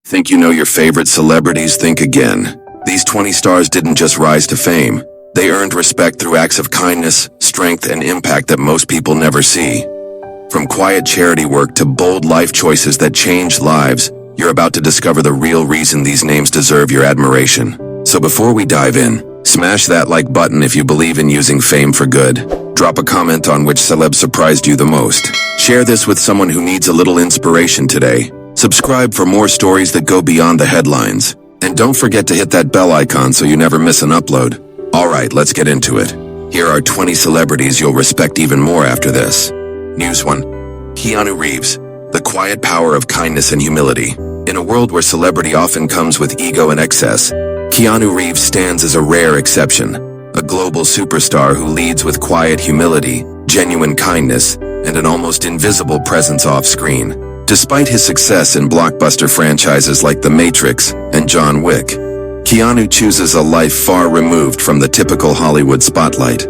Think you know your favorite celebrities? Think again. These 20 stars didn't just rise to fame. They earned respect through acts of kindness, strength, and impact that most people never see. From quiet charity work to bold life choices that change lives, you're about to discover the real reason these names deserve your admiration. So before we dive in, smash that like button if you believe in using fame for good. Drop a comment on which celeb surprised you the most. Share this with someone who needs a little inspiration today. Subscribe for more stories that go beyond the headlines. And don't forget to hit that bell icon so you never miss an upload. Alright, let's get into it. Here are 20 celebrities you'll respect even more after this. News 1. Keanu Reeves. The quiet power of kindness and humility. In a world where celebrity often comes with ego and excess, Keanu Reeves stands as a rare exception. A global superstar who leads with quiet humility, genuine kindness, and an almost invisible presence off-screen. Despite his success in blockbuster franchises like The Matrix and John Wick, Keanu chooses a life far removed from the typical Hollywood spotlight.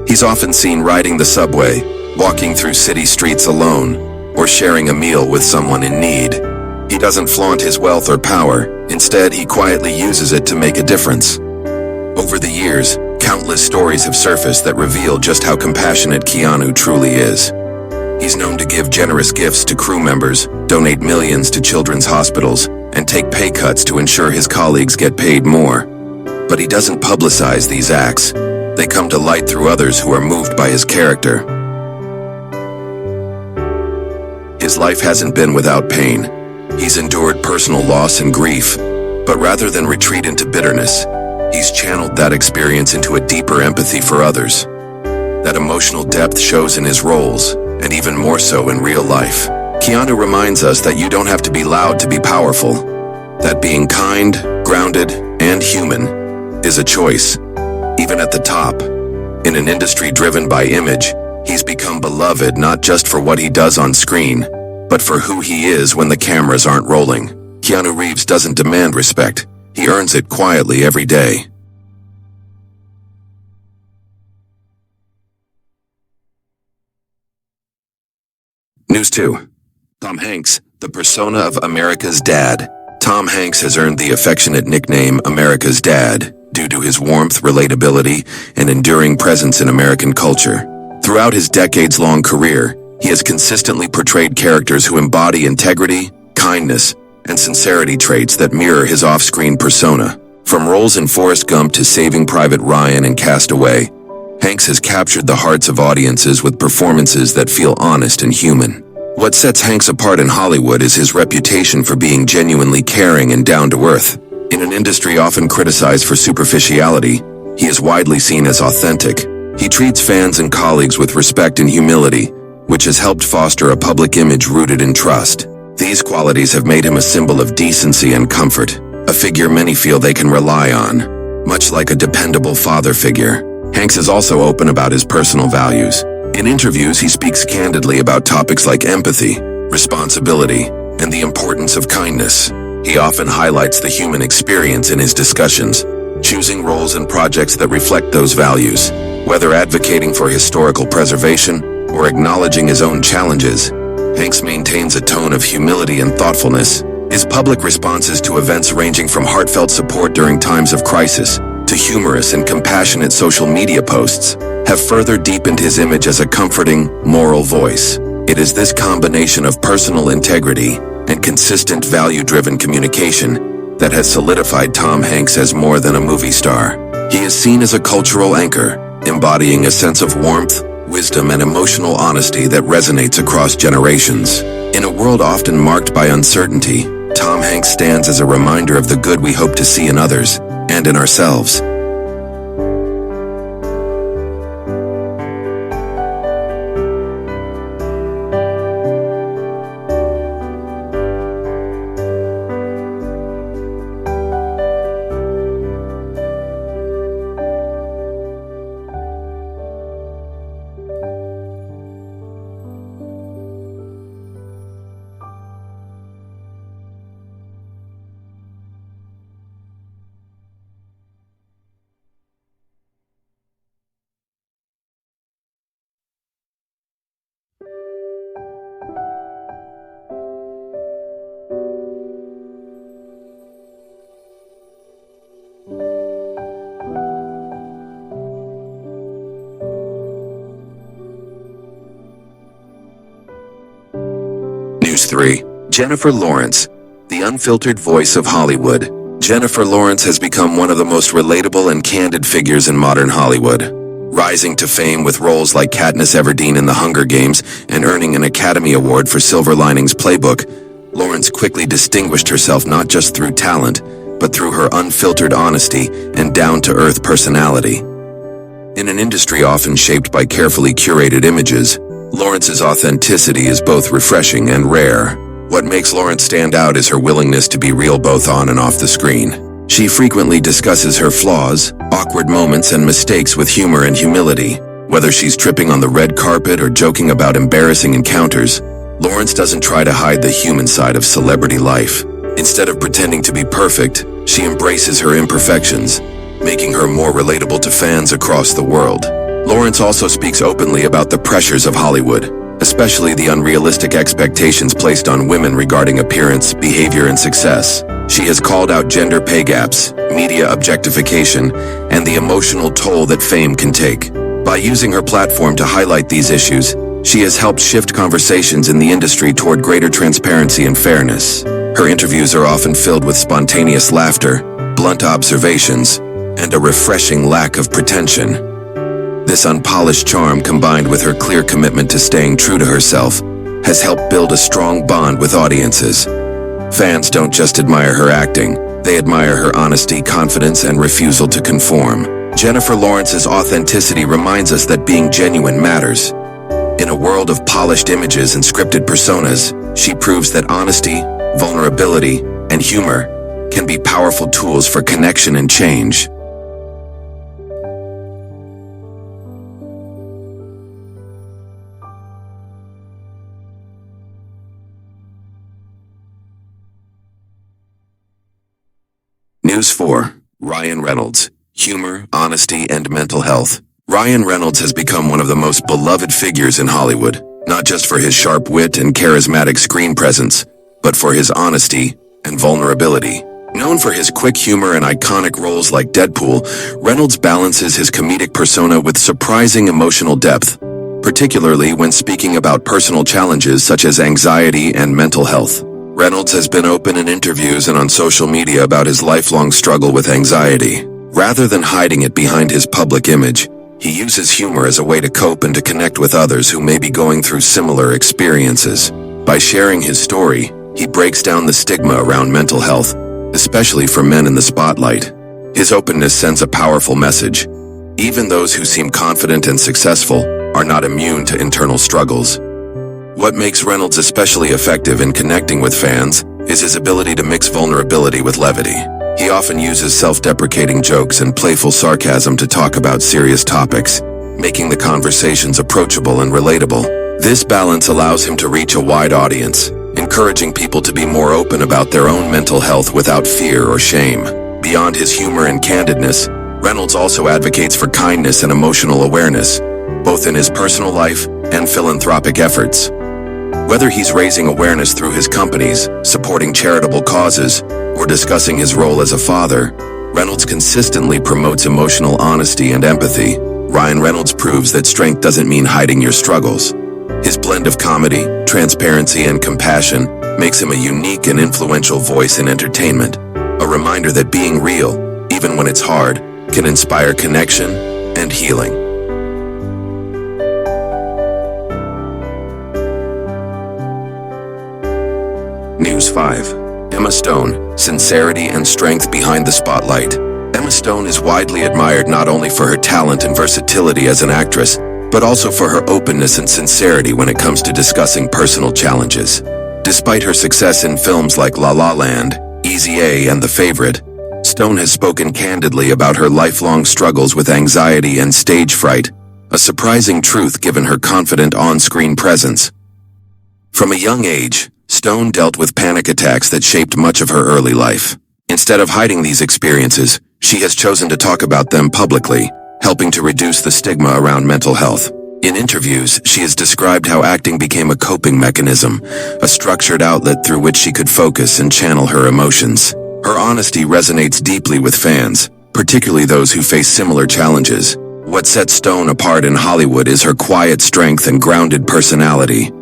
He's often seen riding the subway, walking through city streets alone, or sharing a meal with someone in need. He doesn't flaunt his wealth or power. Instead, he quietly uses it to make a difference. Over the years, countless stories have surfaced that reveal just how compassionate Keanu truly is. He's known to give generous gifts to crew members, donate millions to children's hospitals, and take pay cuts to ensure his colleagues get paid more. But he doesn't publicize these acts. They come to light through others who are moved by his character. His life hasn't been without pain. He's endured personal loss and grief, but rather than retreat into bitterness, he's channeled that experience into a deeper empathy for others. That emotional depth shows in his roles, and even more so in real life. Keanu reminds us that you don't have to be loud to be powerful. That being kind, grounded, and human is a choice. Even at the top, in an industry driven by image, he's become beloved not just for what he does on screen, but for who he is when the cameras aren't rolling. Keanu Reeves doesn't demand respect. He earns it quietly every day. News 2. Tom Hanks, the persona of America's dad. Tom Hanks has earned the affectionate nickname America's Dad due to his warmth, relatability, and enduring presence in American culture. Throughout his decades-long career, he has consistently portrayed characters who embody integrity, kindness, and sincerity traits that mirror his off-screen persona. From roles in Forrest Gump to Saving Private Ryan and Castaway, Hanks has captured the hearts of audiences with performances that feel honest and human. What sets Hanks apart in Hollywood is his reputation for being genuinely caring and down-to-earth. In an industry often criticized for superficiality, he is widely seen as authentic. He treats fans and colleagues with respect and humility, which has helped foster a public image rooted in trust. These qualities have made him a symbol of decency and comfort, a figure many feel they can rely on, much like a dependable father figure. Hanks is also open about his personal values. In interviews, he speaks candidly about topics like empathy, responsibility, and the importance of kindness. He often highlights the human experience in his discussions, choosing roles and projects that reflect those values. Whether advocating for historical preservation or acknowledging his own challenges, Hanks maintains a tone of humility and thoughtfulness. His public responses to events ranging from heartfelt support during times of crisis to humorous and compassionate social media posts have further deepened his image as a comforting, moral voice. It is this combination of personal integrity and consistent value-driven communication that has solidified Tom Hanks as more than a movie star. He is seen as a cultural anchor, embodying a sense of warmth, wisdom, and emotional honesty that resonates across generations. In a world often marked by uncertainty, Tom Hanks stands as a reminder of the good we hope to see in others and in ourselves. 3. Jennifer Lawrence, the unfiltered voice of Hollywood. Jennifer Lawrence has become one of the most relatable and candid figures in modern Hollywood. Rising to fame with roles like Katniss Everdeen in The Hunger Games and earning an Academy Award for Silver Linings Playbook, Lawrence quickly distinguished herself not just through talent, but through her unfiltered honesty and down-to-earth personality. In an industry often shaped by carefully curated images, Lawrence's authenticity is both refreshing and rare. What makes Lawrence stand out is her willingness to be real both on and off the screen. She frequently discusses her flaws, awkward moments, and mistakes with humor and humility. Whether she's tripping on the red carpet or joking about embarrassing encounters, Lawrence doesn't try to hide the human side of celebrity life. Instead of pretending to be perfect, she embraces her imperfections, making her more relatable to fans across the world. Lawrence also speaks openly about the pressures of Hollywood, especially the unrealistic expectations placed on women regarding appearance, behavior, and success. She has called out gender pay gaps, media objectification, and the emotional toll that fame can take. By using her platform to highlight these issues, she has helped shift conversations in the industry toward greater transparency and fairness. Her interviews are often filled with spontaneous laughter, blunt observations, and a refreshing lack of pretension. This unpolished charm, combined with her clear commitment to staying true to herself, has helped build a strong bond with audiences. Fans don't just admire her acting, they admire her honesty, confidence, and refusal to conform. Jennifer Lawrence's authenticity reminds us that being genuine matters. In a world of polished images and scripted personas, she proves that honesty, vulnerability, and humor can be powerful tools for connection and change. News 4. Ryan Reynolds. Humor, honesty, and mental health. Ryan Reynolds has become one of the most beloved figures in Hollywood, not just for his sharp wit and charismatic screen presence, but for his honesty and vulnerability. Known for his quick humor and iconic roles like Deadpool, Reynolds balances his comedic persona with surprising emotional depth, particularly when speaking about personal challenges such as anxiety and mental health. Reynolds has been open in interviews and on social media about his lifelong struggle with anxiety. Rather than hiding it behind his public image, he uses humor as a way to cope and to connect with others who may be going through similar experiences. By sharing his story, he breaks down the stigma around mental health, especially for men in the spotlight. His openness sends a powerful message. Even those who seem confident and successful are not immune to internal struggles. What makes Reynolds especially effective in connecting with fans is his ability to mix vulnerability with levity. He often uses self-deprecating jokes and playful sarcasm to talk about serious topics, making the conversations approachable and relatable. This balance allows him to reach a wide audience, encouraging people to be more open about their own mental health without fear or shame. Beyond his humor and candidness, Reynolds also advocates for kindness and emotional awareness, both in his personal life and philanthropic efforts. Whether he's raising awareness through his companies, supporting charitable causes, or discussing his role as a father, Reynolds consistently promotes emotional honesty and empathy. Ryan Reynolds proves that strength doesn't mean hiding your struggles. His blend of comedy, transparency, and compassion makes him a unique and influential voice in entertainment, a reminder that being real, even when it's hard, can inspire connection and healing. News 5. Emma Stone, sincerity and strength behind the spotlight. Emma Stone is widely admired not only for her talent and versatility as an actress, but also for her openness and sincerity when it comes to discussing personal challenges. Despite her success in films like La La Land, Easy A, and The Favorite, Stone has spoken candidly about her lifelong struggles with anxiety and stage fright, a surprising truth given her confident on-screen presence. From a young age, Stone dealt with panic attacks that shaped much of her early life. Instead of hiding these experiences, she has chosen to talk about them publicly, helping to reduce the stigma around mental health. In interviews, she has described how acting became a coping mechanism, a structured outlet through which she could focus and channel her emotions. Her honesty resonates deeply with fans, particularly those who face similar challenges. What sets Stone apart in Hollywood is her quiet strength and grounded personality.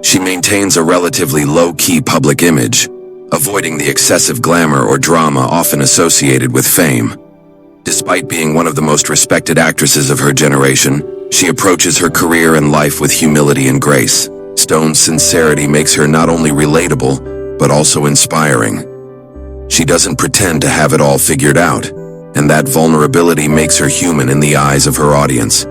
She maintains a relatively low-key public image, avoiding the excessive glamour or drama often associated with fame. Despite being one of the most respected actresses of her generation, she approaches her career and life with humility and grace. Stone's sincerity makes her not only relatable, but also inspiring. She doesn't pretend to have it all figured out, and that vulnerability makes her human in the eyes of her audience.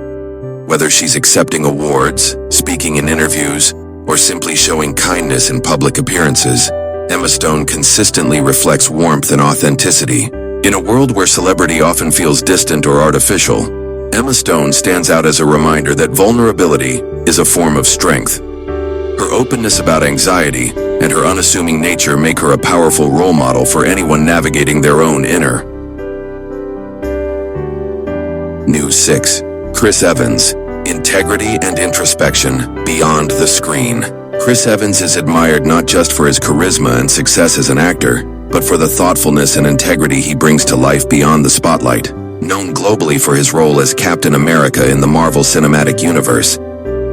Whether she's accepting awards, speaking in interviews, or simply showing kindness in public appearances, Emma Stone consistently reflects warmth and authenticity. In a world where celebrity often feels distant or artificial, Emma Stone stands out as a reminder that vulnerability is a form of strength. Her openness about anxiety and her unassuming nature make her a powerful role model for anyone navigating their own inner. News 6. Chris Evans. Integrity and introspection beyond the screen. Chris Evans is admired not just for his charisma and success as an actor, but for the thoughtfulness and integrity he brings to life beyond the spotlight. Known globally for his role as Captain America in the Marvel Cinematic Universe,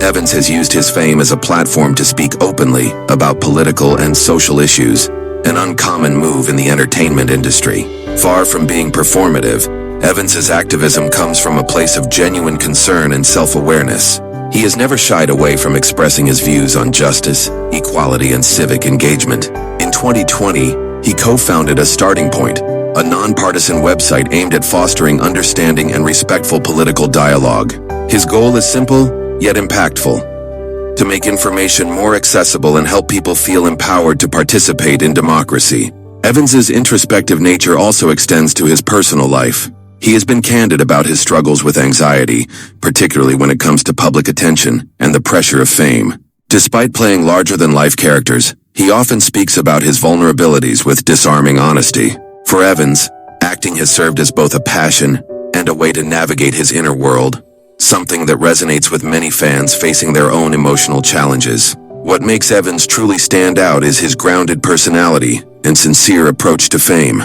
Evans has used his fame as a platform to speak openly about political and social issues, an uncommon move in the entertainment industry. Far from being performative, Evans's activism comes from a place of genuine concern and self-awareness. He has never shied away from expressing his views on justice, equality, and civic engagement. In 2020, he co-founded A Starting Point, a nonpartisan website aimed at fostering understanding and respectful political dialogue. His goal is simple, yet impactful: to make information more accessible and help people feel empowered to participate in democracy. Evans's introspective nature also extends to his personal life. He has been candid about his struggles with anxiety, particularly when it comes to public attention and the pressure of fame. Despite playing larger-than-life characters, he often speaks about his vulnerabilities with disarming honesty. For Evans, acting has served as both a passion and a way to navigate his inner world, something that resonates with many fans facing their own emotional challenges. What makes Evans truly stand out is his grounded personality and sincere approach to fame.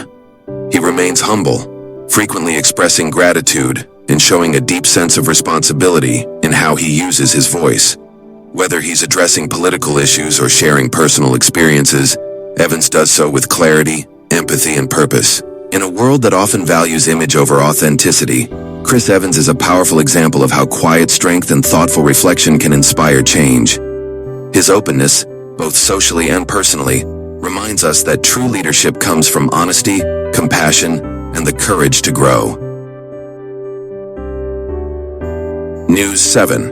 He remains humble, frequently expressing gratitude and showing a deep sense of responsibility in how he uses his voice. Whether he's addressing political issues or sharing personal experiences, Evans does so with clarity, empathy, and purpose. In a world that often values image over authenticity, Chris Evans is a powerful example of how quiet strength and thoughtful reflection can inspire change. His openness, both socially and personally, reminds us that true leadership comes from honesty, compassion, and the courage to grow. News 7.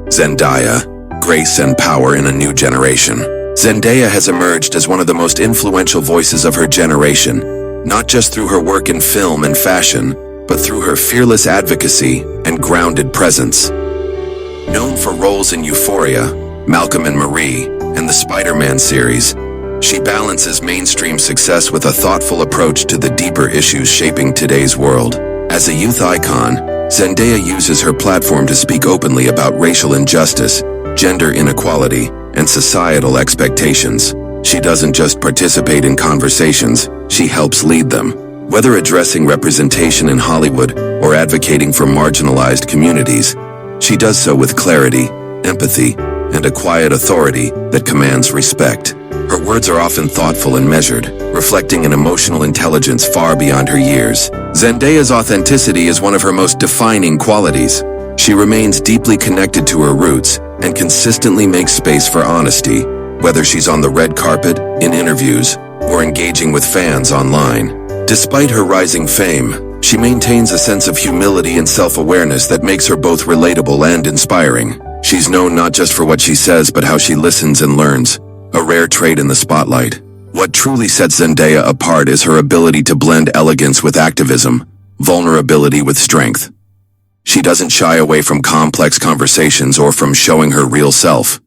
Zendaya. Grace and power in a new generation. Zendaya has emerged as one of the most influential voices of her generation, not just through her work in film and fashion, but through her fearless advocacy and grounded presence. Known for roles in Euphoria, Malcolm and Marie, and the Spider-Man series, she balances mainstream success with a thoughtful approach to the deeper issues shaping today's world. As a youth icon, Zendaya uses her platform to speak openly about racial injustice, gender inequality, and societal expectations. She doesn't just participate in conversations, she helps lead them. Whether addressing representation in Hollywood or advocating for marginalized communities, she does so with clarity, empathy, and a quiet authority that commands respect. Her words are often thoughtful and measured, reflecting an emotional intelligence far beyond her years. Zendaya's authenticity is one of her most defining qualities. She remains deeply connected to her roots and consistently makes space for honesty, whether she's on the red carpet, in interviews, or engaging with fans online. Despite her rising fame, she maintains a sense of humility and self-awareness that makes her both relatable and inspiring. She's known not just for what she says, but how she listens and learns, a rare trait in the spotlight. What truly sets Zendaya apart is her ability to blend elegance with activism, vulnerability with strength. She doesn't shy away from complex conversations or from showing her real self.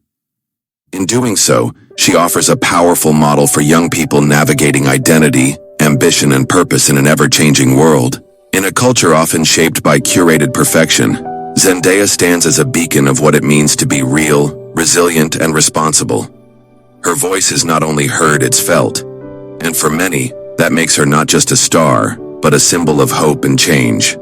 In doing so, she offers a powerful model for young people navigating identity, ambition, and purpose in an ever-changing world. In a culture often shaped by curated perfection, Zendaya stands as a beacon of what it means to be real, resilient, and responsible. Her voice is not only heard, it's felt. And for many, that makes her not just a star, but a symbol of hope and change.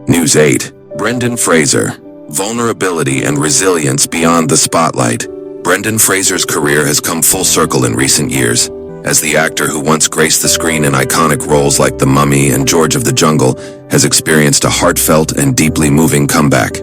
News 8. Brendan Fraser. Vulnerability and resilience beyond the spotlight. Brendan Fraser's career has come full circle in recent years. As the actor who once graced the screen in iconic roles like The Mummy and George of the Jungle has experienced a heartfelt and deeply moving comeback.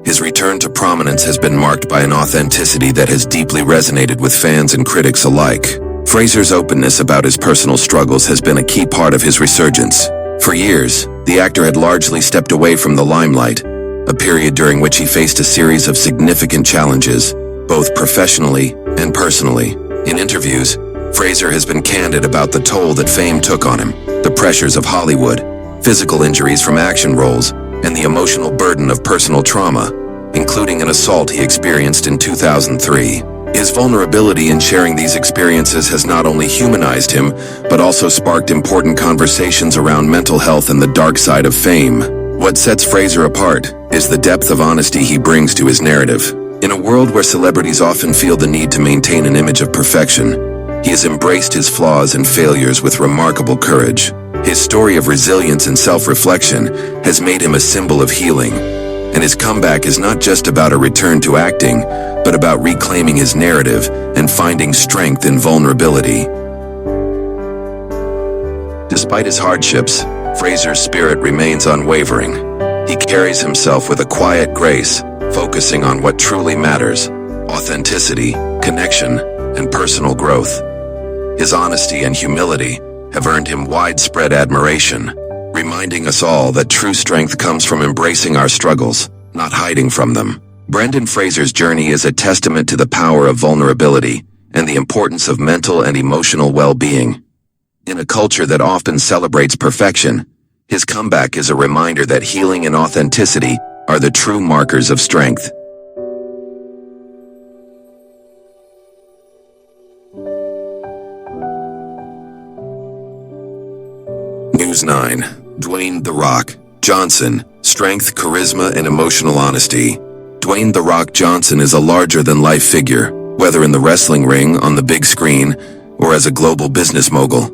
His return to prominence has been marked by an authenticity that has deeply resonated with fans and critics alike. Fraser's openness about his personal struggles has been a key part of his resurgence. For years, the actor had largely stepped away from the limelight, a period during which he faced a series of significant challenges, both professionally and personally. In interviews, Fraser has been candid about the toll that fame took on him, the pressures of Hollywood, physical injuries from action roles, and the emotional burden of personal trauma, including an assault he experienced in 2003. His vulnerability in sharing these experiences has not only humanized him, but also sparked important conversations around mental health and the dark side of fame. What sets Fraser apart is the depth of honesty he brings to his narrative. In a world where celebrities often feel the need to maintain an image of perfection, he has embraced his flaws and failures with remarkable courage. His story of resilience and self-reflection has made him a symbol of healing, and his comeback is not just about a return to acting, but about reclaiming his narrative and finding strength in vulnerability. Despite his hardships, Fraser's spirit remains unwavering. He carries himself with a quiet grace, focusing on what truly matters: authenticity, connection, and personal growth. His honesty and humility have earned him widespread admiration, reminding us all that true strength comes from embracing our struggles, not hiding from them. Brendan Fraser's journey is a testament to the power of vulnerability and the importance of mental and emotional well-being. In a culture that often celebrates perfection, his comeback is a reminder that healing and authenticity are the true markers of strength. News 9. Dwayne "The Rock" Johnson, strength, charisma, and emotional honesty. Dwayne "The Rock" Johnson is a larger-than-life figure, whether in the wrestling ring, on the big screen, or as a global business mogul.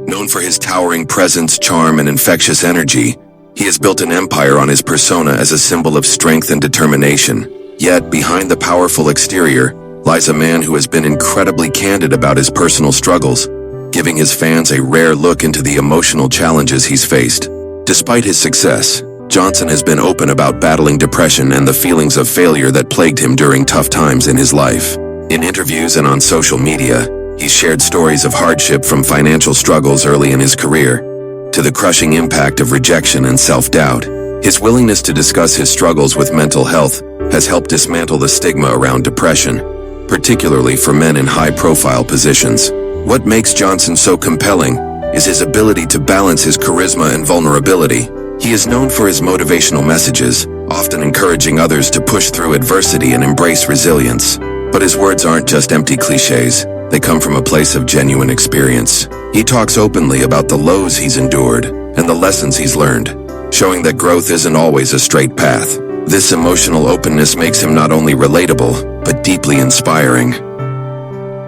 Known for his towering presence, charm, and infectious energy, he has built an empire on his persona as a symbol of strength and determination. Yet, behind the powerful exterior, lies a man who has been incredibly candid about his personal struggles, giving his fans a rare look into the emotional challenges he's faced. Despite his success, Johnson has been open about battling depression and the feelings of failure that plagued him during tough times in his life. In interviews and on social media, he's shared stories of hardship, from financial struggles early in his career to the crushing impact of rejection and self-doubt. His willingness to discuss his struggles with mental health has helped dismantle the stigma around depression, particularly for men in high-profile positions. What makes Johnson so compelling is his ability to balance his charisma and vulnerability. He is known for his motivational messages, often encouraging others to push through adversity and embrace resilience. But his words aren't just empty cliches. They come from a place of genuine experience. He talks openly about the lows he's endured and the lessons he's learned, showing that growth isn't always a straight path. This emotional openness makes him not only relatable, but deeply inspiring.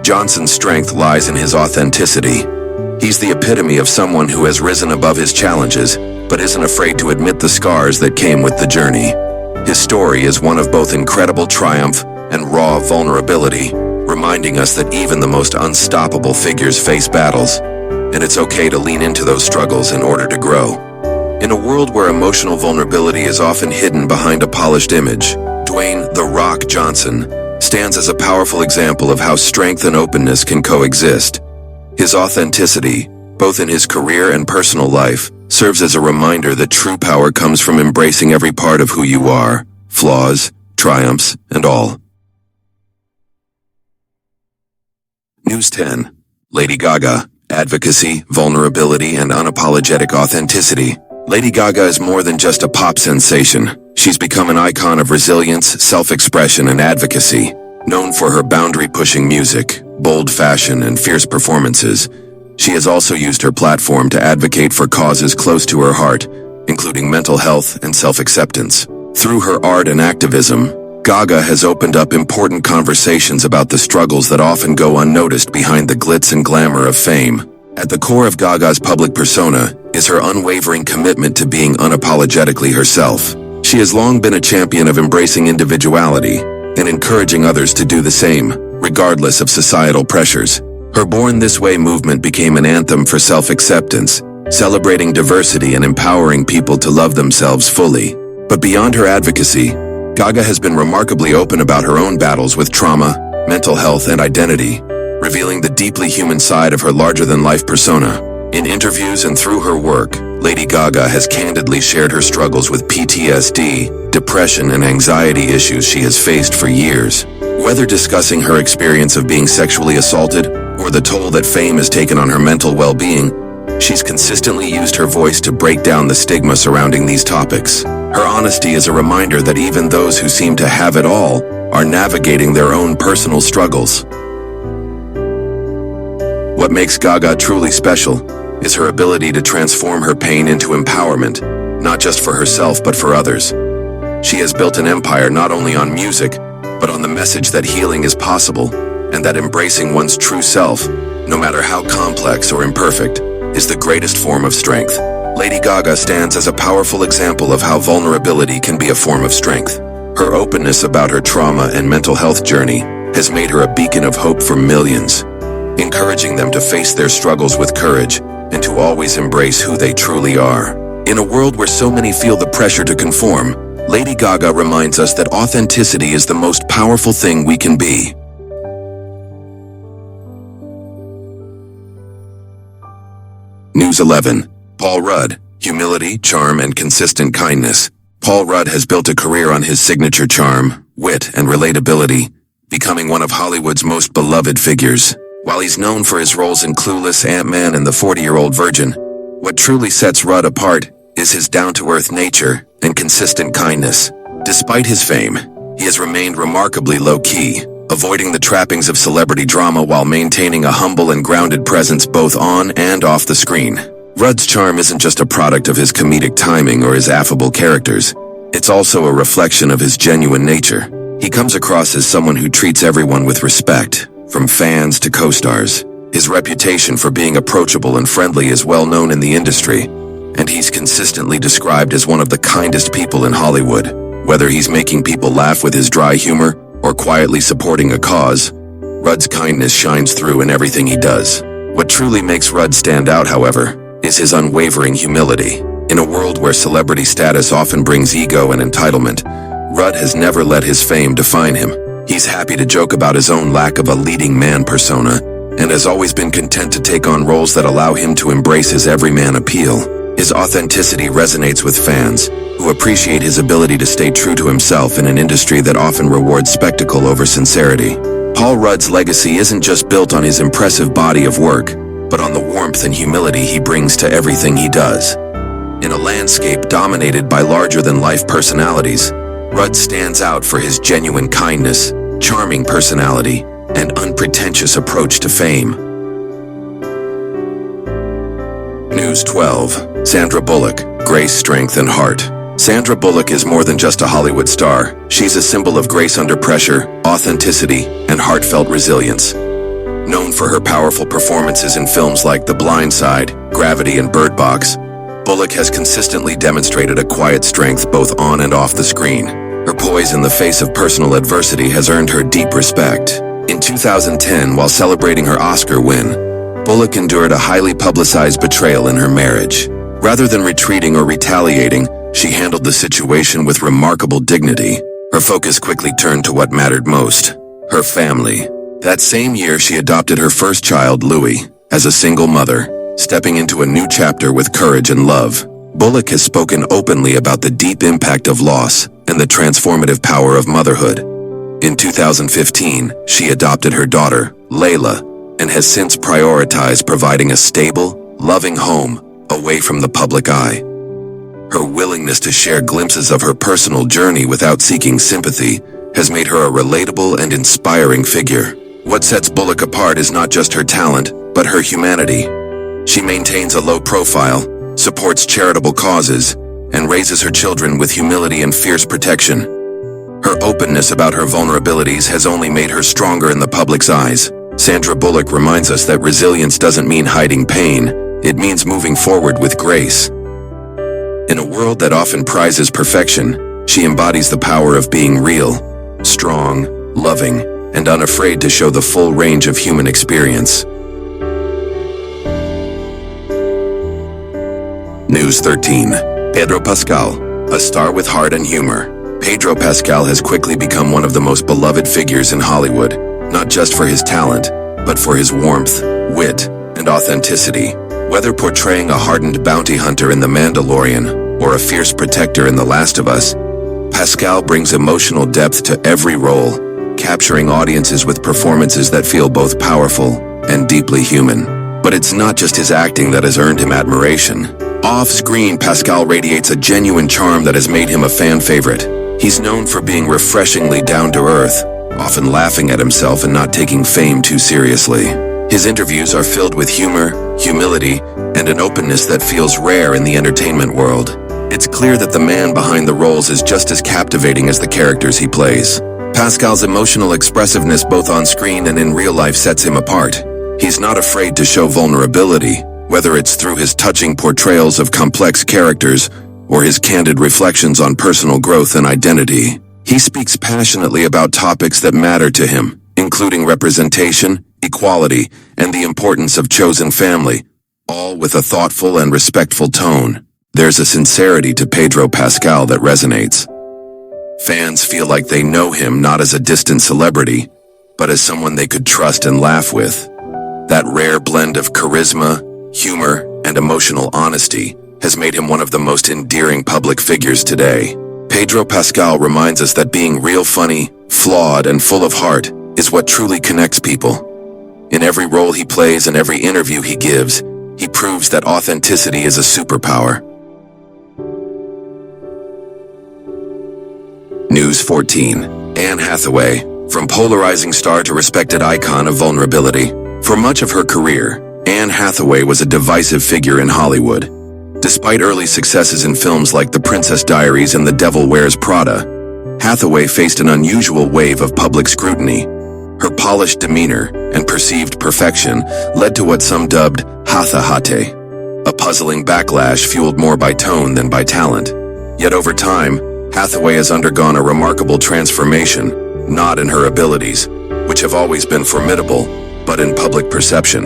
Johnson's strength lies in his authenticity. He's the epitome of someone who has risen above his challenges, but isn't afraid to admit the scars that came with the journey. His story is one of both incredible triumph and raw vulnerability, reminding us that even the most unstoppable figures face battles, and it's okay to lean into those struggles in order to grow. In a world where emotional vulnerability is often hidden behind a polished image, Dwayne "The Rock" Johnson stands as a powerful example of how strength and openness can coexist. His authenticity, both in his career and personal life, serves as a reminder that true power comes from embracing every part of who you are, flaws, triumphs, and all. News 10. Lady Gaga, advocacy, vulnerability, and unapologetic authenticity. Lady Gaga is more than just a pop sensation. She's become an icon of resilience, self-expression, and advocacy. Known for her boundary-pushing music, bold fashion, and fierce performances, she has also used her platform to advocate for causes close to her heart, including mental health and self-acceptance. Through her art and activism, Gaga has opened up important conversations about the struggles that often go unnoticed behind the glitz and glamour of fame. At the core of Gaga's public persona is her unwavering commitment to being unapologetically herself. She has long been a champion of embracing individuality and encouraging others to do the same, regardless of societal pressures. Her Born This Way movement became an anthem for self-acceptance, celebrating diversity and empowering people to love themselves fully. But beyond her advocacy, Gaga has been remarkably open about her own battles with trauma, mental health, and identity, revealing the deeply human side of her larger-than-life persona. In interviews and through her work, Lady Gaga has candidly shared her struggles with PTSD, depression, and anxiety issues she has faced for years. Whether discussing her experience of being sexually assaulted or the toll that fame has taken on her mental well-being, she's consistently used her voice to break down the stigma surrounding these topics. Her honesty is a reminder that even those who seem to have it all are navigating their own personal struggles. What makes Gaga truly special is her ability to transform her pain into empowerment, not just for herself but for others. She has built an empire not only on music, but on the message that healing is possible and that embracing one's true self, no matter how complex or imperfect, is the greatest form of strength. Lady Gaga stands as a powerful example of how vulnerability can be a form of strength. Her openness about her trauma and mental health journey has made her a beacon of hope for millions, encouraging them to face their struggles with courage and to always embrace who they truly are. In a world where so many feel the pressure to conform, Lady Gaga reminds us that authenticity is the most powerful thing we can be. News 11. Paul Rudd, humility, charm, and consistent kindness. Paul Rudd has built a career on his signature charm, wit, and relatability, becoming one of Hollywood's most beloved figures. While he's known for his roles in Clueless, Ant-Man, and The 40-Year-Old Virgin, what truly sets Rudd apart is his down-to-earth nature and consistent kindness. Despite his fame, he has remained remarkably low-key, avoiding the trappings of celebrity drama while maintaining a humble and grounded presence both on and off the screen. Rudd's charm isn't just a product of his comedic timing or his affable characters. It's also a reflection of his genuine nature. He comes across as someone who treats everyone with respect, from fans to co-stars. His reputation for being approachable and friendly is well known in the industry, and he's consistently described as one of the kindest people in Hollywood. Whether he's making people laugh with his dry humor or quietly supporting a cause, Rudd's kindness shines through in everything he does. What truly makes Rudd stand out, however, is his unwavering humility. In a world where celebrity status often brings ego and entitlement, Rudd has never let his fame define him. He's happy to joke about his own lack of a leading man persona, and has always been content to take on roles that allow him to embrace his everyman appeal. His authenticity resonates with fans, who appreciate his ability to stay true to himself in an industry that often rewards spectacle over sincerity. Paul Rudd's legacy isn't just built on his impressive body of work, but on the warmth and humility he brings to everything he does. In a landscape dominated by larger-than-life personalities, Rudd stands out for his genuine kindness, charming personality, and unpretentious approach to fame. News 12. Sandra Bullock, grace, strength, and heart. Sandra Bullock is more than just a Hollywood star. She's a symbol of grace under pressure, authenticity, and heartfelt resilience. Known for her powerful performances in films like The Blind Side, Gravity, and Bird Box, Bullock has consistently demonstrated a quiet strength both on and off the screen. Her poise in the face of personal adversity has earned her deep respect. In 2010, while celebrating her Oscar win, Bullock endured a highly publicized betrayal in her marriage. Rather than retreating or retaliating, she handled the situation with remarkable dignity. Her focus quickly turned to what mattered most: her family. That same year, she adopted her first child, Louis, as a single mother, stepping into a new chapter with courage and love. Bullock has spoken openly about the deep impact of loss and the transformative power of motherhood. In 2015, she adopted her daughter, Layla, and has since prioritized providing a stable, loving home away from the public eye. Her willingness to share glimpses of her personal journey without seeking sympathy has made her a relatable and inspiring figure. What sets Bullock apart is not just her talent, but her humanity. She maintains a low profile, supports charitable causes, and raises her children with humility and fierce protection. Her openness about her vulnerabilities has only made her stronger in the public's eyes. Sandra Bullock reminds us that resilience doesn't mean hiding pain, it means moving forward with grace. In a world that often prizes perfection, She embodies the power of being real, strong, loving, and unafraid to show the full range of human experience. News 13. Pedro Pascal, a star with heart and humor. Pedro Pascal has quickly become one of the most beloved figures in Hollywood, not just for his talent, but for his warmth, wit, and authenticity. Whether portraying a hardened bounty hunter in The Mandalorian or a fierce protector in The Last of Us, Pascal brings emotional depth to every role, capturing audiences with performances that feel both powerful and deeply human. But it's not just his acting that has earned him admiration. Off-screen, Pascal radiates a genuine charm that has made him a fan favorite. He's known for being refreshingly down-to-earth, often laughing at himself and not taking fame too seriously. His interviews are filled with humor, humility, and an openness that feels rare in the entertainment world. It's clear that the man behind the roles is just as captivating as the characters he plays. Pascal's emotional expressiveness both on screen and in real life sets him apart. He's not afraid to show vulnerability, whether it's through his touching portrayals of complex characters or his candid reflections on personal growth and identity. He speaks passionately about topics that matter to him, including representation, equality, and the importance of chosen family, all with a thoughtful and respectful tone. There's a sincerity to Pedro Pascal that resonates. Fans feel like they know him not as a distant celebrity, but as someone they could trust and laugh with. That rare blend of charisma, humor, and emotional honesty has made him one of the most endearing public figures today. Pedro Pascal reminds us that being real funny, flawed, and full of heart is what truly connects people. In every role he plays and every interview he gives, he proves that authenticity is a superpower. News 14. Anne Hathaway, from polarizing star to respected icon of vulnerability. For much of her career, Anne Hathaway was a divisive figure in Hollywood. Despite early successes in films like The Princess Diaries and The Devil Wears Prada, Hathaway faced an unusual wave of public scrutiny. Her polished demeanor and perceived perfection led to what some dubbed Hathaway, a puzzling backlash fueled more by tone than by talent. Yet over time, Hathaway has undergone a remarkable transformation, not in her abilities, which have always been formidable, but in public perception.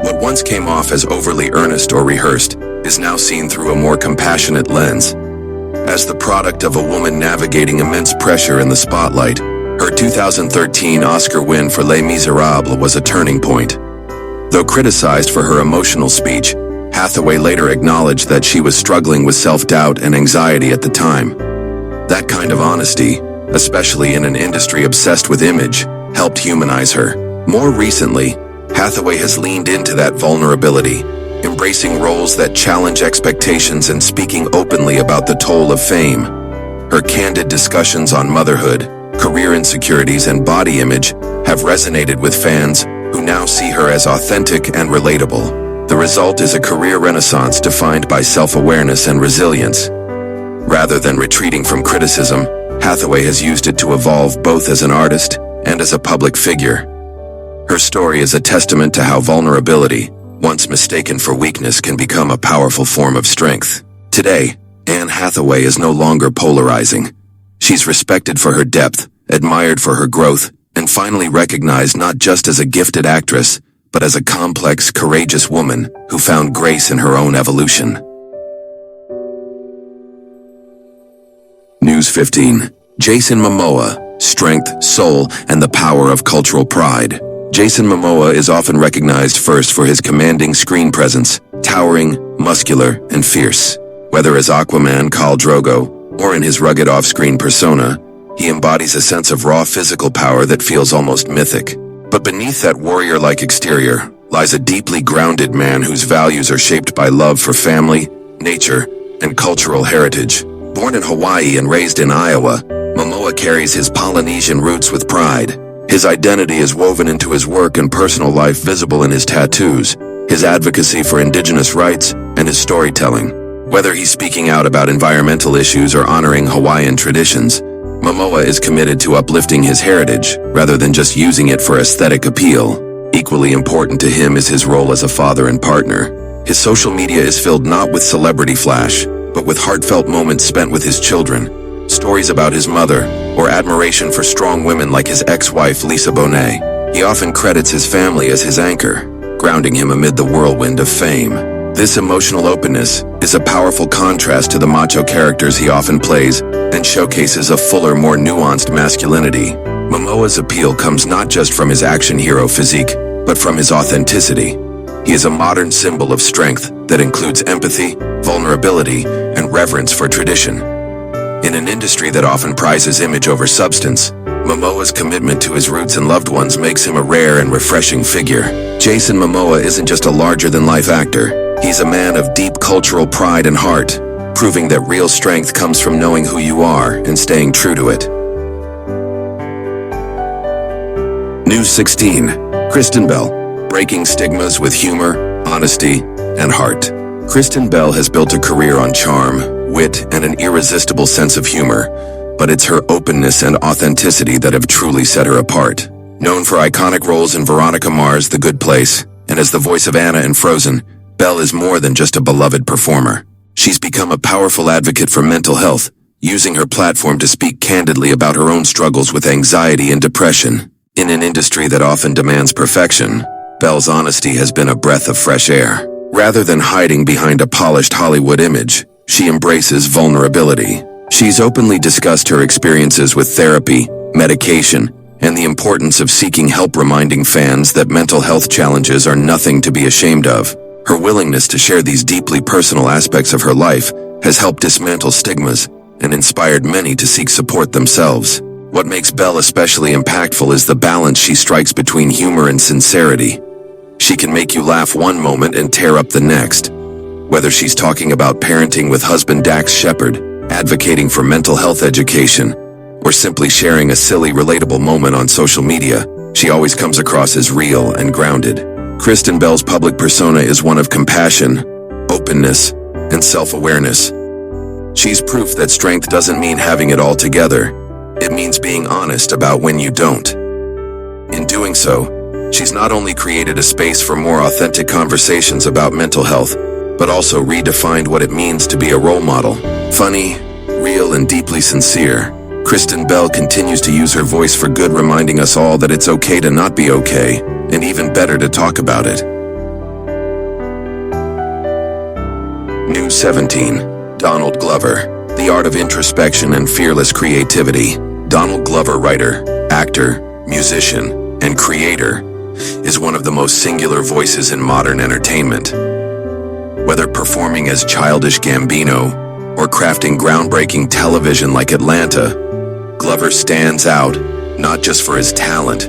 What once came off as overly earnest or rehearsed is now seen through a more compassionate lens. As the product of a woman navigating immense pressure in the spotlight, her 2013 Oscar win for Les Miserables was a turning point. Though criticized for her emotional speech, Hathaway later acknowledged that she was struggling with self-doubt and anxiety at the time. That kind of honesty, especially in an industry obsessed with image, helped humanize her. More recently, Hathaway has leaned into that vulnerability, embracing roles that challenge expectations and speaking openly about the toll of fame. Her candid discussions on motherhood, career insecurities, and body image have resonated with fans who now see her as authentic and relatable. The result is a career renaissance defined by self-awareness and resilience. Rather than retreating from criticism, Hathaway has used it to evolve both as an artist and as a public figure. Her story is a testament to how vulnerability, once mistaken for weakness, can become a powerful form of strength. Today, Anne Hathaway is no longer polarizing. She's respected for her depth, admired for her growth, and finally recognized not just as a gifted actress, but as a complex, courageous woman who found grace in her own evolution. News 15. Jason Momoa, strength, soul, and the power of cultural pride. Jason Momoa is often recognized first for his commanding screen presence, towering, muscular, and fierce. Whether as Aquaman, Khal Drogo, or in his rugged off-screen persona, he embodies a sense of raw physical power that feels almost mythic. But beneath that warrior-like exterior lies a deeply grounded man whose values are shaped by love for family, nature, and cultural heritage. Born in Hawaii and raised in Iowa, Momoa carries his Polynesian roots with pride. His identity is woven into his work and personal life, visible in his tattoos, his advocacy for indigenous rights, and his storytelling. Whether he's speaking out about environmental issues or honoring Hawaiian traditions, Momoa is committed to uplifting his heritage rather than just using it for aesthetic appeal. Equally important to him is his role as a father and partner. His social media is filled not with celebrity flash, but but with heartfelt moments spent with his children, stories about his mother, or admiration for strong women like his ex-wife Lisa Bonet. He often credits his family as his anchor, grounding him amid the whirlwind of fame. This emotional openness is a powerful contrast to the macho characters he often plays and showcases a fuller, more nuanced masculinity. Momoa's appeal comes not just from his action hero physique, but from his authenticity. He is a modern symbol of strength that includes empathy, vulnerability, and reverence for tradition. In an industry that often prizes image over substance, Momoa's commitment to his roots and loved ones makes him a rare and refreshing figure. Jason Momoa isn't just a larger-than-life actor. He's a man of deep cultural pride and heart, proving that real strength comes from knowing who you are and staying true to it. News 16. Kristen Bell, breaking stigmas with humor, honesty, and heart. Kristen Bell has built a career on charm, wit, and an irresistible sense of humor, but it's her openness and authenticity that have truly set her apart. Known for iconic roles in Veronica Mars' The Good Place, and as the voice of Anna in Frozen, Belle is more than just a beloved performer. She's become a powerful advocate for mental health, using her platform to speak candidly about her own struggles with anxiety and depression. In an industry that often demands perfection, Belle's honesty has been a breath of fresh air. Rather than hiding behind a polished Hollywood image, she embraces vulnerability. She's openly discussed her experiences with therapy, medication, and the importance of seeking help, reminding fans that mental health challenges are nothing to be ashamed of. Her willingness to share these deeply personal aspects of her life has helped dismantle stigmas and inspired many to seek support themselves. What makes Belle especially impactful is the balance she strikes between humor and sincerity. She can make you laugh one moment and tear up the next. Whether she's talking about parenting with husband Dax Shepard, advocating for mental health education, or simply sharing a silly, relatable moment on social media, she always comes across as real and grounded. Kristen Bell's public persona is one of compassion, openness, and self-awareness. She's proof that strength doesn't mean having it all together. It means being honest about when you don't. In doing so, she's not only created a space for more authentic conversations about mental health, but also redefined what it means to be a role model. Funny, real, and deeply sincere, Kristen Bell continues to use her voice for good, reminding us all that it's okay to not be okay, and even better to talk about it. News 17. Donald Glover, the art of introspection and fearless creativity. Donald Glover, writer, actor, musician, and creator, is one of the most singular voices in modern entertainment. Whether performing as Childish Gambino or crafting groundbreaking television like Atlanta, Glover stands out not just for his talent,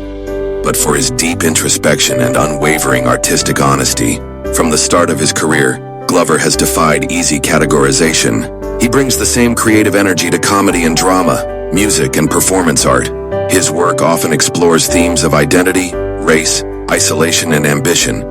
but for his deep introspection and unwavering artistic honesty. From the start of his career, Glover has defied easy categorization. He brings the same creative energy to comedy and drama, music and performance art. His work often explores themes of identity, race, isolation, and ambition,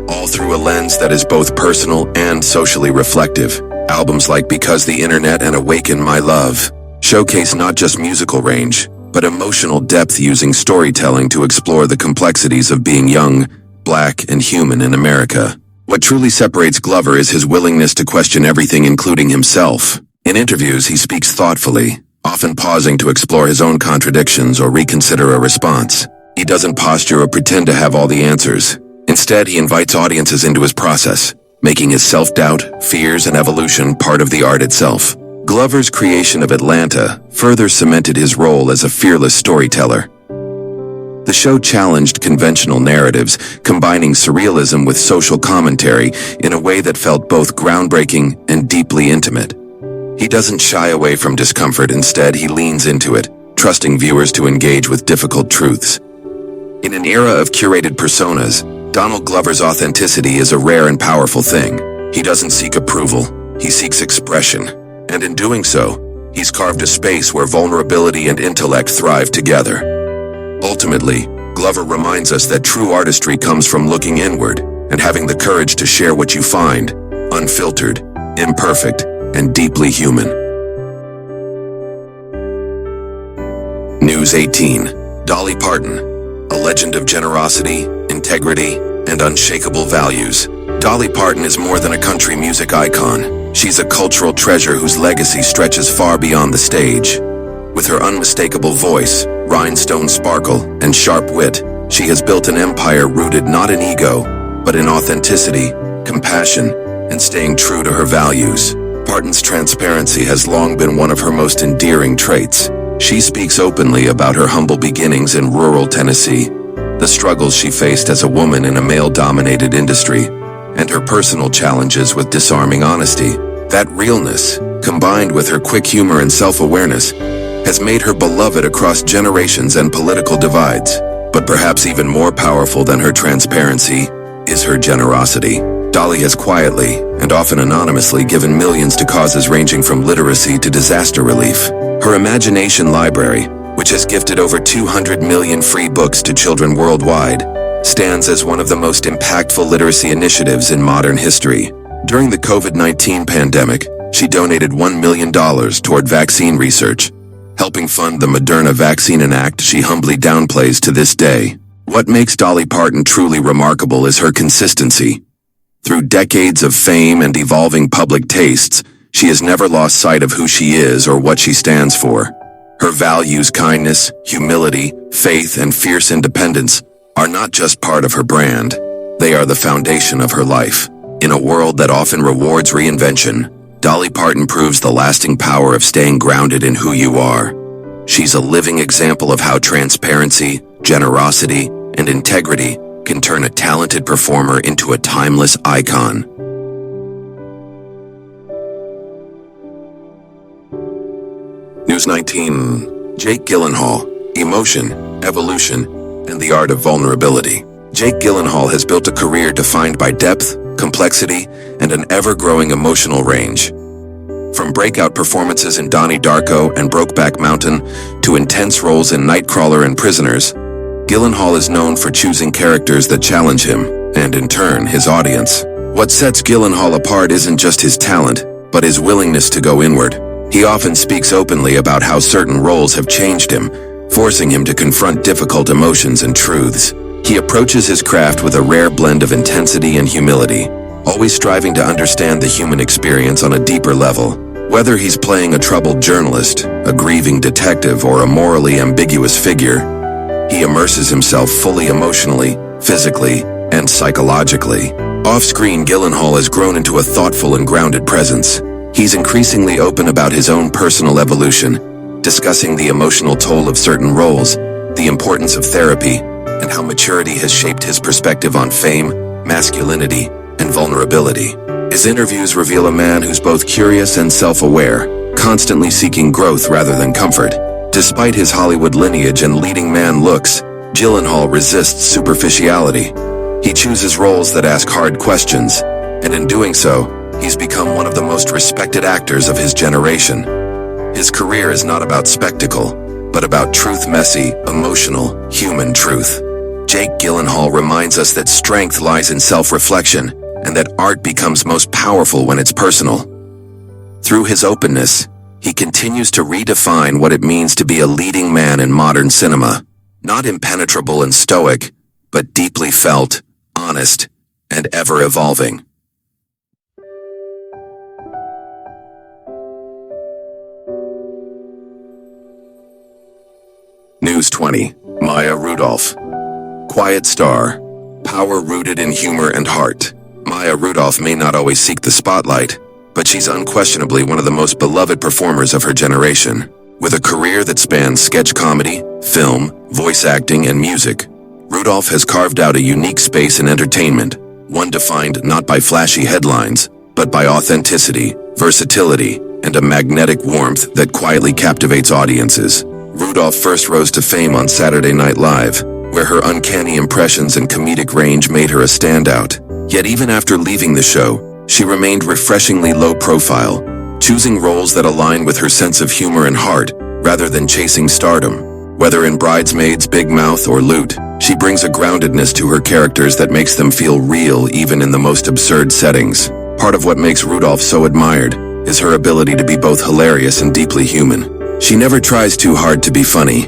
all through a lens that is both personal and socially reflective. Albums like Because the Internet and Awaken My Love showcase not just musical range, but emotional depth, using storytelling to explore the complexities of being young, black, and human in America. What truly separates Glover is his willingness to question everything, including himself. In interviews, he speaks thoughtfully, often pausing to explore his own contradictions or reconsider a response. He doesn't posture or pretend to have all the answers. Instead, he invites audiences into his process, making his self-doubt, fears, and evolution part of the art itself. Glover's creation of Atlanta further cemented his role as a fearless storyteller. The show challenged conventional narratives, combining surrealism with social commentary in a way that felt both groundbreaking and deeply intimate. He doesn't shy away from discomfort. Instead, he leans into it, trusting viewers to engage with difficult truths. In an era of curated personas, Donald Glover's authenticity is a rare and powerful thing. He doesn't seek approval, he seeks expression. And in doing so, he's carved a space where vulnerability and intellect thrive together. Ultimately, Glover reminds us that true artistry comes from looking inward and having the courage to share what you find, unfiltered, imperfect, and deeply human. News 18. Dolly Parton, a legend of generosity, integrity, and unshakable values. Dolly Parton is more than a country music icon. She's a cultural treasure whose legacy stretches far beyond the stage. With her unmistakable voice, rhinestone sparkle, and sharp wit, she has built an empire rooted not in ego, but in authenticity, compassion, and staying true to her values. Parton's transparency has long been one of her most endearing traits. She speaks openly about her humble beginnings in rural Tennessee, the struggles she faced as a woman in a male-dominated industry, and her personal challenges with disarming honesty. That realness, combined with her quick humor and self-awareness, has made her beloved across generations and political divides. But perhaps even more powerful than her transparency is her generosity. Dolly has quietly, and often anonymously, given millions to causes ranging from literacy to disaster relief. Her imagination library, which has gifted over 200 million free books to children worldwide, stands as one of the most impactful literacy initiatives in modern history. During the COVID-19 pandemic, she donated $1 million toward vaccine research, helping fund the Moderna vaccine, an act she humbly downplays to this day. What makes Dolly Parton truly remarkable is her consistency. Through decades of fame and evolving public tastes, she has never lost sight of who she is or what she stands for. Her values, kindness, humility, faith, and fierce independence are not just part of her brand, they are the foundation of her life. In a world that often rewards reinvention, Dolly Parton proves the lasting power of staying grounded in who you are. She's a living example of how transparency, generosity, and integrity can turn a talented performer into a timeless icon. News 19. Jake Gyllenhaal, Emotion, Evolution, and the Art of Vulnerability. Jake Gyllenhaal has built a career defined by depth, complexity, and an ever-growing emotional range. From breakout performances in Donnie Darko and Brokeback Mountain to intense roles in Nightcrawler and Prisoners, Gyllenhaal is known for choosing characters that challenge him, and in turn, his audience. What sets Gyllenhaal apart isn't just his talent, but his willingness to go inward. He often speaks openly about how certain roles have changed him, forcing him to confront difficult emotions and truths. He approaches his craft with a rare blend of intensity and humility, always striving to understand the human experience on a deeper level. Whether he's playing a troubled journalist, a grieving detective, or a morally ambiguous figure, he immerses himself fully emotionally, physically, and psychologically. Off-screen, Gyllenhaal has grown into a thoughtful and grounded presence. He's increasingly open about his own personal evolution, discussing the emotional toll of certain roles, the importance of therapy, and how maturity has shaped his perspective on fame, masculinity, and vulnerability. His interviews reveal a man who's both curious and self-aware, constantly seeking growth rather than comfort. Despite his Hollywood lineage and leading man looks, Gyllenhaal resists superficiality. He chooses roles that ask hard questions, and in doing so, he's become one of the most respected actors of his generation. His career is not about spectacle, but about truth, messy, emotional, human truth. Jake Gyllenhaal reminds us that strength lies in self-reflection, and that art becomes most powerful when it's personal. Through his openness, he continues to redefine what it means to be a leading man in modern cinema. Not impenetrable and stoic, but deeply felt, honest, and ever-evolving. News 20. Maya Rudolph. Quiet star. Power rooted in humor and heart. Maya Rudolph may not always seek the spotlight, but she's unquestionably one of the most beloved performers of her generation. With a career that spans sketch comedy, film, voice acting, and music, Rudolph has carved out a unique space in entertainment, one defined not by flashy headlines, but by authenticity, versatility, and a magnetic warmth that quietly captivates audiences. Rudolph first rose to fame on Saturday Night Live, where her uncanny impressions and comedic range made her a standout. Yet even after leaving the show, she remained refreshingly low profile, choosing roles that align with her sense of humor and heart, rather than chasing stardom. Whether in Bridesmaids, Big Mouth, or Loot, she brings a groundedness to her characters that makes them feel real even in the most absurd settings. Part of what makes Rudolph so admired is her ability to be both hilarious and deeply human. She never tries too hard to be funny.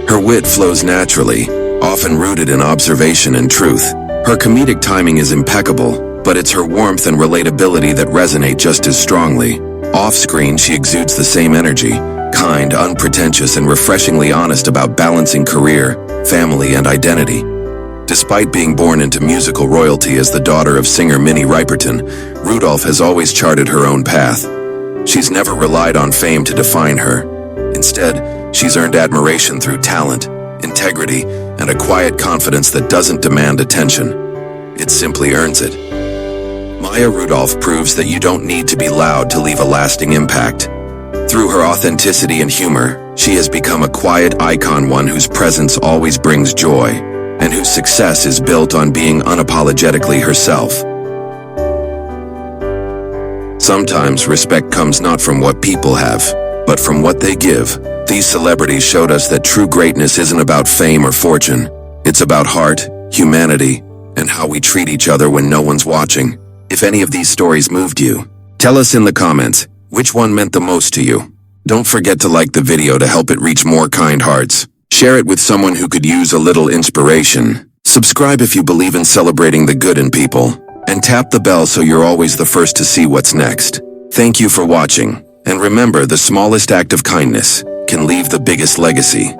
Her wit flows naturally, often rooted in observation and truth. Her comedic timing is impeccable, but it's her warmth and relatability that resonate just as strongly. Off-screen, she exudes the same energy, kind, unpretentious, and refreshingly honest about balancing career, family, and identity. Despite being born into musical royalty as the daughter of singer Minnie Riperton, Rudolph has always charted her own path. She's never relied on fame to define her. Instead, she's earned admiration through talent, integrity, and a quiet confidence that doesn't demand attention. It simply earns it. Maya Rudolph proves that you don't need to be loud to leave a lasting impact. Through her authenticity and humor, she has become a quiet icon, one whose presence always brings joy, and whose success is built on being unapologetically herself. Sometimes respect comes not from what people have, but from what they give. These celebrities showed us that true greatness isn't about fame or fortune. It's about heart, humanity, and how we treat each other when no one's watching. If any of these stories moved you, tell us in the comments which one meant the most to you. Don't forget to like the video to help it reach more kind hearts. Share it with someone who could use a little inspiration. Subscribe if you believe in celebrating the good in people. And tap the bell so you're always the first to see what's next. Thank you for watching. And remember, the smallest act of kindness can leave the biggest legacy.